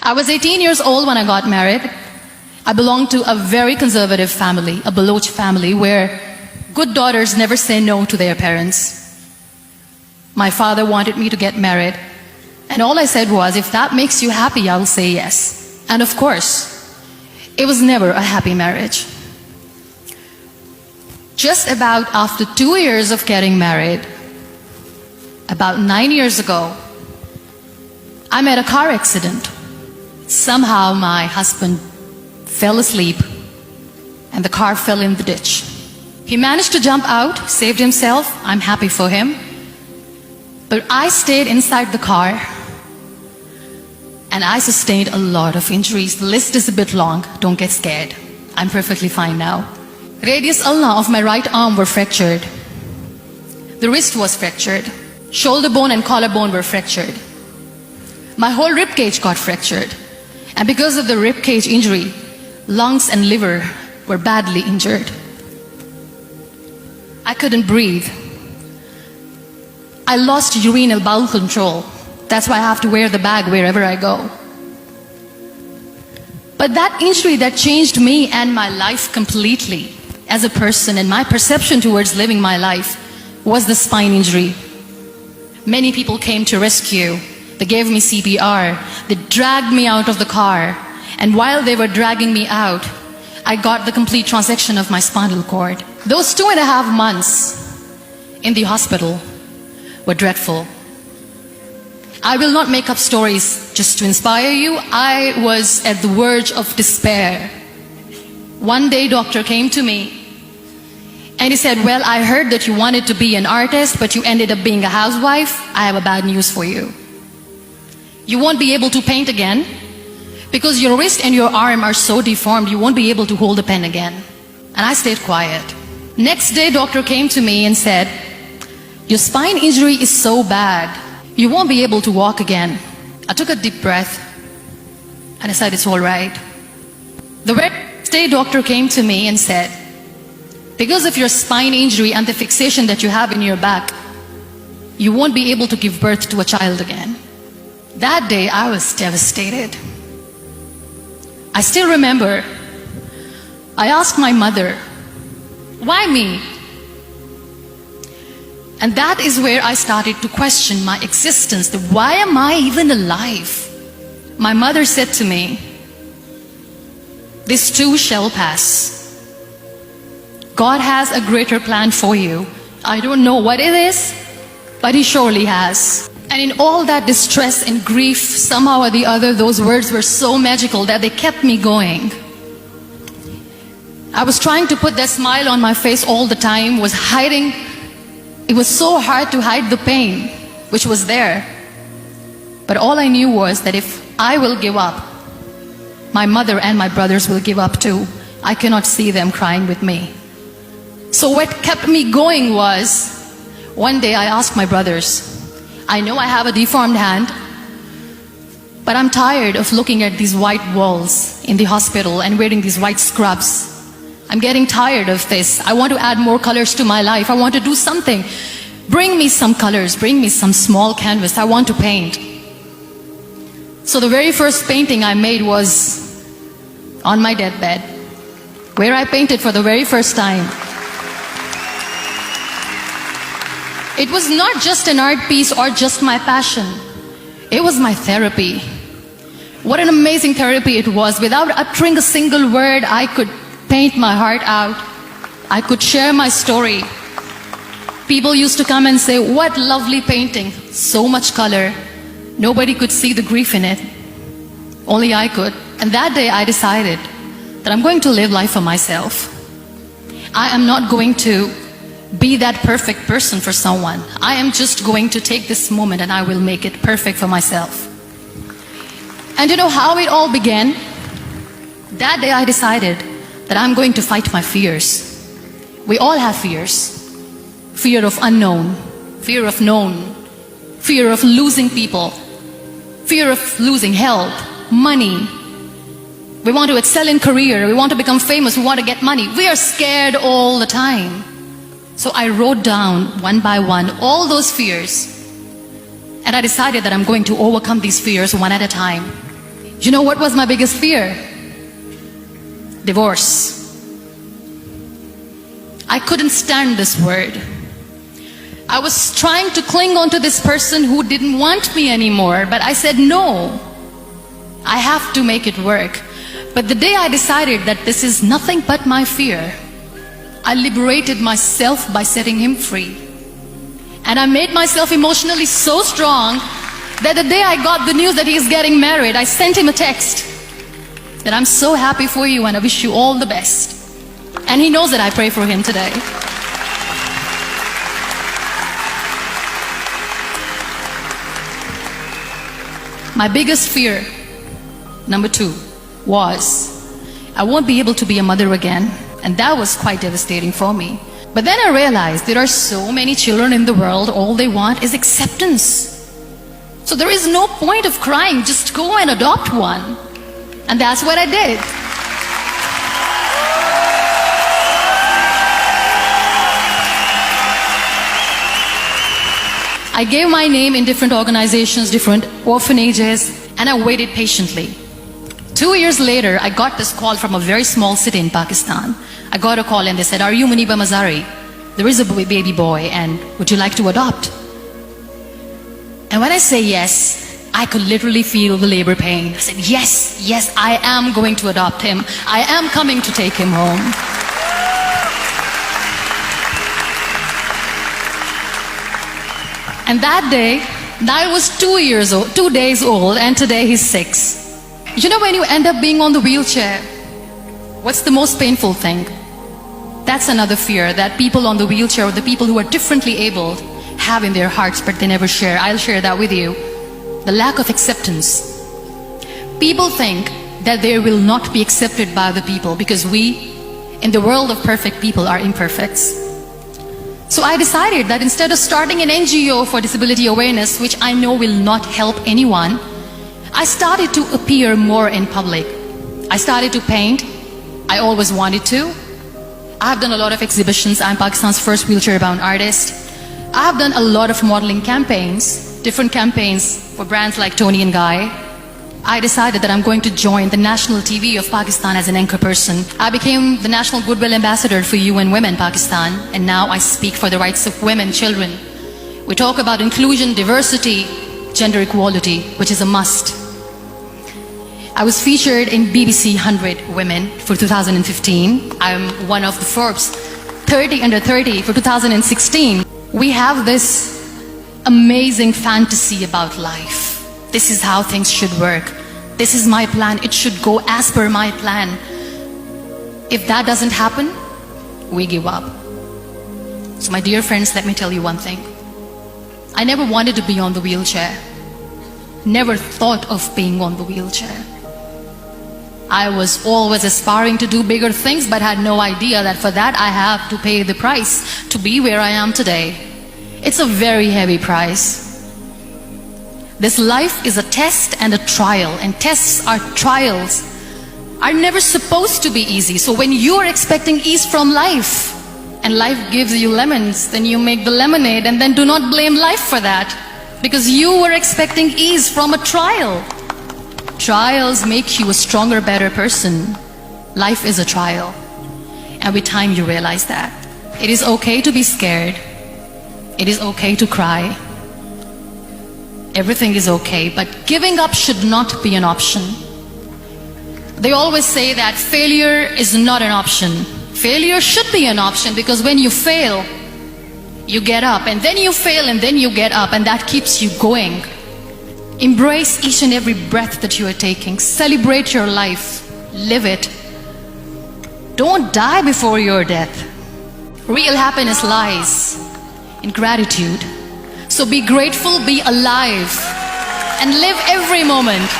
I was 18 years old when I got married. I belonged to a very conservative family, a Baloch family, where good daughters never say no to their parents. My father wanted me to get married, and all I said was, if that makes you happy, I will say yes. And of course, it was never a happy marriage. Just about after 2 years of getting married, about 9 years ago, I met a car accident. Somehow my husband fell asleep and the car fell in the ditch. He managed to jump out, saved himself. I'm happy for him. But I stayed inside the car and I sustained a lot of injuries. The list is a bit long. Don't get scared. I'm perfectly fine now. Radius ulna of my right arm were fractured. The wrist was fractured. Shoulder bone and collarbone were fractured. My whole rib cage got fractured. And because of the rib cage injury, lungs and liver were badly injured. I couldn't breathe. I lost urinary bowel control. That's why I have to wear the bag wherever I go. But that injury that changed me and my life completely as a person and my perception towards living my life was the spine injury. Many people came to rescue. They gave me CPR. They dragged me out of the car. And while they were dragging me out, I got the complete transection of my spinal cord. Those 2.5 months in the hospital were dreadful. I will not make up stories just to inspire you. I was at the verge of despair. One day, doctor came to me and he said, well, I heard that you wanted to be an artist, but you ended up being a housewife. I have a bad news for you. You won't be able to paint again because your wrist and your arm are so deformed, you won't be able to hold a pen again. And I stayed quiet. Next day, doctor came to me and said, your spine injury is so bad, you won't be able to walk again. I took a deep breath and I said, it's all right. The next day, doctor came to me and said, because of your spine injury and the fixation that you have in your back, you won't be able to give birth to a child again. That day, I was devastated. I still remember, I asked my mother, why me? And that is where I started to question my existence. Why am I even alive? My mother said to me, this too shall pass. God has a greater plan for you. I don't know what it is, but He surely has. And in all that distress and grief, somehow or the other, those words were so magical that they kept me going. I was trying to put that smile on my face all the time, was hiding. It was so hard to hide the pain, which was there. But all I knew was that if I will give up, my mother and my brothers will give up too. I cannot see them crying with me. So what kept me going was, one day I asked my brothers, I know I have a deformed hand, but I'm tired of looking at these white walls in the hospital and wearing these white scrubs. I'm getting tired of this. I want to add more colors to my life. I want to do something. Bring me some colors, bring me some small canvas. I want to paint. So the very first painting I made was on my deathbed, where I painted for the very first time. It was not just an art piece or just my passion. It was my therapy. What an amazing therapy it was. Without uttering a single word, I could paint my heart out. I could share my story. People used to come and say, what lovely painting. So much color. Nobody could see the grief in it. Only I could. And that day I decided that I'm going to live life for myself. I am not going to be that perfect person for someone. I am just going to take this moment and I will make it perfect for myself. And you know how it all began? That day I decided that I'm going to fight my fears. We all have fears. Fear of unknown, fear of known, fear of losing people, fear of losing health, money. We want to excel in career, we want to become famous, we want to get money. We are scared all the time. So I wrote down one by one all those fears, and I decided that I'm going to overcome these fears one at a time. You know what was my biggest fear? Divorce. I couldn't stand this word. I was trying to cling on to this person who didn't want me anymore, but I said no. I have to make it work. But the day I decided that this is nothing but my fear, I liberated myself by setting him free. And I made myself emotionally so strong that the day I got the news that he is getting married, I sent him a text that I'm so happy for you and I wish you all the best. And he knows that I pray for him today. My biggest fear, number 2, was I won't be able to be a mother again. And that was quite devastating for me. But then I realized there are so many children in the world, all they want is acceptance. So there is no point of crying, just go and adopt one. And that's what I did. I gave my name in different organizations, different orphanages, and I waited patiently. 2 years later, I got this call from a very small city in Pakistan. I got a call and they said, "Are you Muniba Mazari? There is a baby boy and would you like to adopt?" And when I say yes, I could literally feel the labor pain. I said, yes, I am going to adopt him. I am coming to take him home. And that day, I was 2 days old, and today he's 6. You know, when you end up being on the wheelchair, what's the most painful thing? That's another fear that people on the wheelchair, or the people who are differently abled, have in their hearts, but they never share. I'll share that with you. The lack of acceptance. People think that they will not be accepted by the people because we, in the world of perfect people, are imperfects. So I decided that instead of starting an NGO for disability awareness, which I know will not help anyone, I started to appear more in public. I started to paint. I always wanted to. I've done a lot of exhibitions. I'm Pakistan's first wheelchair-bound artist. I've done a lot of modeling campaigns, different campaigns for brands like Tony and Guy. I decided that I'm going to join the national TV of Pakistan as an anchor person. I became the National Goodwill Ambassador for UN Women Pakistan, and now I speak for the rights of women, children. We talk about inclusion, diversity, gender equality, which is a must. I was featured in BBC 100 Women for 2015. I'm one of the Forbes 30 under 30 for 2016. We have this amazing fantasy about life. This is how things should work. This is my plan. It should go as per my plan. If that doesn't happen, we give up. So my dear friends, let me tell you one thing. I never wanted to be on the wheelchair. Never thought of being on the wheelchair. I was always aspiring to do bigger things, but had no idea that for that I have to pay the price to be where I am today. It's a very heavy price. This life is a test and a trial, and tests or trials are never supposed to be easy. So when you are expecting ease from life, and life gives you lemons, then you make the lemonade, and then do not blame life for that, because you were expecting ease from a trial. Trials make you a stronger, better person. Life is a trial, and with time you realize that. It is okay to be scared. It is okay to cry. Everything is okay, but giving up should not be an option. They always say that failure is not an option. Failure should be an option, because when you fail, you get up, and then you fail, and then you get up, and that keeps you going. Embrace each and every breath that you are taking. Celebrate your life. Live it. Don't die before your death. Real happiness lies in gratitude. So be grateful, be alive, and live every moment.